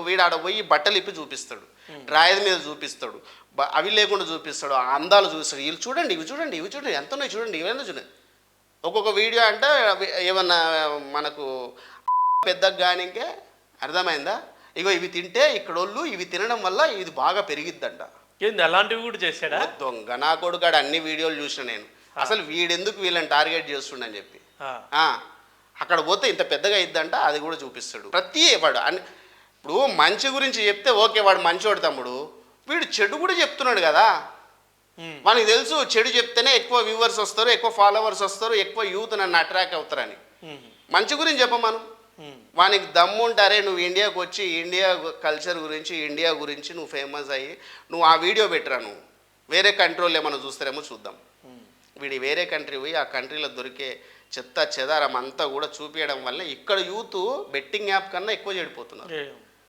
వీడు ఆడ పోయి బట్టలు ఇప్పి చూపిస్తాడు, డ్రాయర్ మీద చూపిస్తాడు, అవి లేకుండా చూపిస్తాడు, ఆ అందాలు చూపిస్తాడు. వీళ్ళు చూడండి, ఇవి చూడండి, ఇవి చూడండి, ఎంత ఉన్నాయి చూడండి, ఇవేందో చూడండి. ఒక్కొక్క వీడియో అంటే ఏమన్నా మనకు పెద్దగా కానికే అర్థమైందా? ఇగో ఇవి తింటే ఇక్కడోళ్ళు ఇవి తినడం వల్ల ఇది బాగా పెరిగిద్దంట. ఏంది అలాంటివి కూడా చేశాడా? దొంగ నా కొడుకాడు అన్ని వీడియోలు చూసిన నేను. అసలు వీడెందుకు వీళ్ళని టార్గెట్ చేస్తుండని చెప్పి అక్కడ పోతే ఇంత పెద్దగా అయిద్దంట, అది కూడా చూపిస్తాడు. ప్రతి వాడు ఇప్పుడు మంచి గురించి చెప్తే ఓకే, వాడు మంచివాడు తమ్ముడు. వీడు చెడు కూడా చెప్తున్నాడు కదా, మనకి తెలుసు చెడు చెప్తేనే ఎక్కువ వ్యూవర్స్ వస్తారు, ఎక్కువ ఫాలోవర్స్ వస్తారు, ఎక్కువ యూత్ నన్ను అట్రాక్ట్ అవుతారని. మంచి గురించి చెప్పమను, వానికి దమ్ము ఉంటారే నువ్వు ఇండియాకి వచ్చి ఇండియా కల్చర్ గురించి ఇండియా గురించి నువ్వు ఫేమస్ అయ్యి నువ్వు ఆ వీడియో పెట్టరా, నువ్వు వేరే కంట్రీలో ఏమైనా చూస్తారేమో చూద్దాం. వీడి వేరే కంట్రీ పోయి ఆ కంట్రీలో దొరికే చెత్త చెదారం అంతా కూడా చూపించడం వల్ల ఇక్కడ యూత్ బెట్టింగ్ యాప్ కన్నా ఎక్కువ చెడిపోతున్నారు.